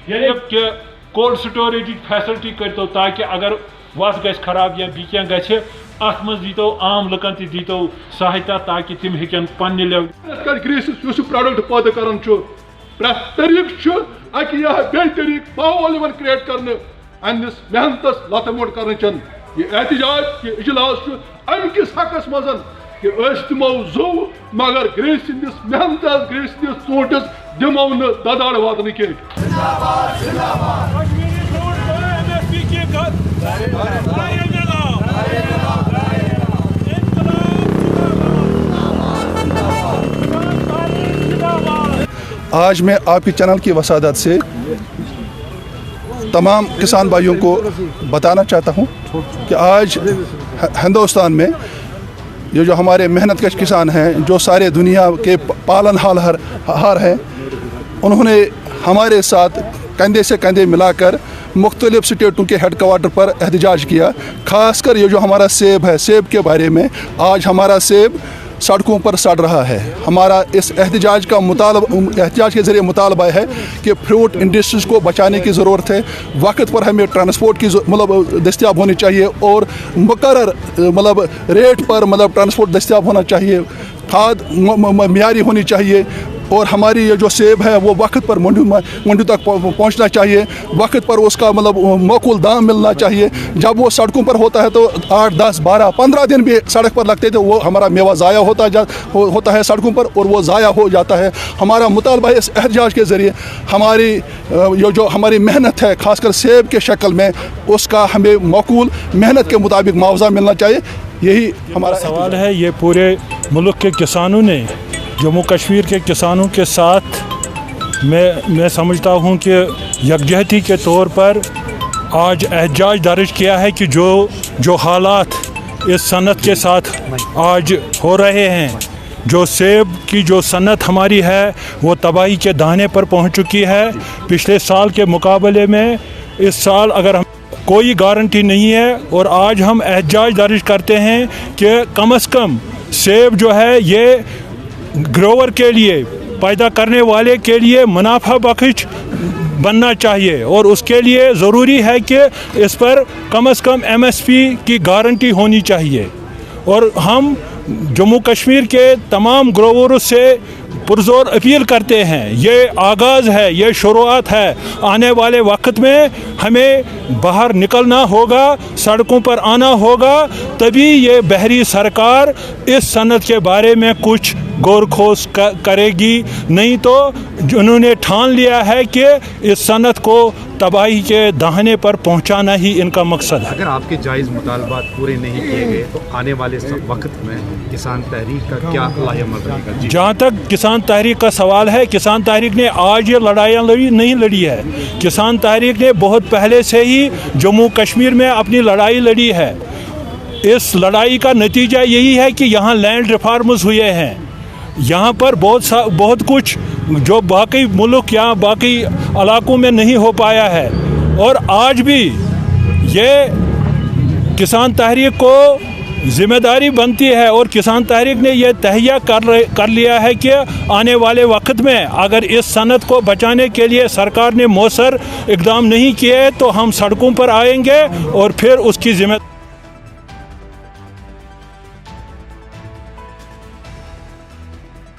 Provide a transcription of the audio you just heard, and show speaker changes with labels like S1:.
S1: یعنی کہ cold storage facility کرتو تاکہ اگر وس گژھِ خراب یا بیٚیہِ کینٛہہ گژھِ اتھ منٛز دیٖتو عام لُکن تہِ دیٖتو سہایتا تاکہ تِم ہیٚکن پننہِ لیولہِ
S2: گریٖسَس یُس پروڈکٹ پٲدٕ کران چھُ پرٛٮ۪تھ طریٖقہٕ چھُ اکہِ یا بیٚیہِ طریٖقہٕ ماحول یِوان کریٹ کرنہٕ اَمِس محنتس لتہٕ موٚٹ کرنٕچن یہ احتجاج یہ اجلاس چھُ امہِ کِس حقس منٛز کہ أسۍ دِمو زُو مگر گریٖسۍ سٕنٛدِس محنتس گریٖسۍ سٕنٛدِس ژوٗنٛٹھِس دِمو نہٕ دداڑ واتنہٕ کینٛہہ.
S3: آج میں آپ کی چینل کی وسادت سے تمام کسان بھائیوں کو بتانا چاہتا ہوں کہ آج ہندوستان میں یہ جو ہمارے محنت کش کسان ہیں جو سارے دنیا کے پالن ہار ہیں انہوں نے ہمارے ساتھ کندھے سے کندھے ملا کر مختلف سٹیٹوں کے ہیڈ کوارٹر پر احتجاج کیا. خاص کر یہ جو ہمارا سیب ہے سیب کے بارے میں آج ہمارا سیب سڑکوں پر سڑ رہا ہے. ہمارا اس احتجاج کے ذریعے مطالبہ ہے کہ فروٹ انڈسٹریز کو بچانے کی ضرورت ہے. وقت پر ہمیں ٹرانسپورٹ کی دستیاب ہونی چاہیے اور مقرر ریٹ پر ٹرانسپورٹ دستیاب ہونا چاہیے. کھاد معیاری ہونی چاہیے اور ہماری یہ جو سیب ہے وہ وقت پر منڈی تک پہنچنا چاہیے. وقت پر اس کا معقول دام ملنا چاہیے. جب وہ سڑکوں پر ہوتا ہے تو 8 10 12 15 دن بھی سڑک پر لگتے تھے وہ ہمارا میوہ ضائع ہوتا ہے سڑکوں پر اور وہ ضائع ہو جاتا ہے. ہمارا مطالبہ ہے اس احتجاج کے ذریعے ہماری یہ جو ہماری محنت ہے خاص کر سیب کے شکل میں اس کا ہمیں معقول محنت کے مطابق معاوضہ ملنا چاہیے. یہی ہمارا
S1: سوال ہے. یہ پورے ملک کے کسانوں نے جموں کشمیر کے کسانوں کے ساتھ میں سمجھتا ہوں کہ یکجہتی کے طور پر آج احتجاج درج کیا ہے کہ جو حالات اس صنعت کے ساتھ آج ہو رہے ہیں جو سیب کی جو صنعت ہماری ہے وہ تباہی کے دہانے پر پہنچ چکی ہے. پچھلے سال کے مقابلے میں اس سال اگر ہم کوئی گارنٹی نہیں ہے اور آج ہم احتجاج درج کرتے ہیں کہ کم از کم سیب جو ہے یہ گروور کے لیے پیدا کرنے والے کے لیے منافع بخش بننا چاہیے اور اس کے لیے ضروری ہے کہ اس پر کم از کم MSP کی گارنٹی ہونی چاہیے. اور ہم جموں کشمیر کے تمام گرووروں سے پرزور اپیل کرتے ہیں. یہ آغاز ہے یہ شروعات ہے. آنے والے وقت میں ہمیں باہر نکلنا ہوگا سڑکوں پر آنا ہوگا تبھی یہ بحری سرکار اس صنعت کے بارے میں کچھ غور خوض کرے گی. نہیں تو انہوں نے ٹھان لیا ہے کہ اس صنعت کو تباہی کے دہانے پر پہنچانا ہی ان کا مقصد ہے.
S4: اگر آپ کے جائز مطالبات پورے نہیں کیے گئے تو آنے والے وقت میں کسان تحریک کا کیا لائحہ عمل رہے گا؟
S1: جہاں تک کسان تحریک کا سوال ہے کسان تحریک نے آج یہ لڑائیاں نہیں لڑی ہے. کسان تحریک نے بہت پہلے سے ہی جموں کشمیر میں اپنی لڑائی لڑی ہے. اس لڑائی کا نتیجہ یہی ہے کہ یہاں لینڈ ریفارمز ہوئے ہیں. یہاں پر بہت کچھ جو باقی ملک یا باقی علاقوں میں نہیں ہو پایا ہے. اور آج بھی یہ کسان تحریک کو ذمہ داری بنتی ہے اور کسان تحریک نے یہ تہیہ کر لیا ہے کہ آنے والے وقت میں اگر اس صنعت کو بچانے کے لیے سرکار نے مؤثر اقدام نہیں کیے تو ہم سڑکوں پر آئیں گے اور پھر اس کی ذمہ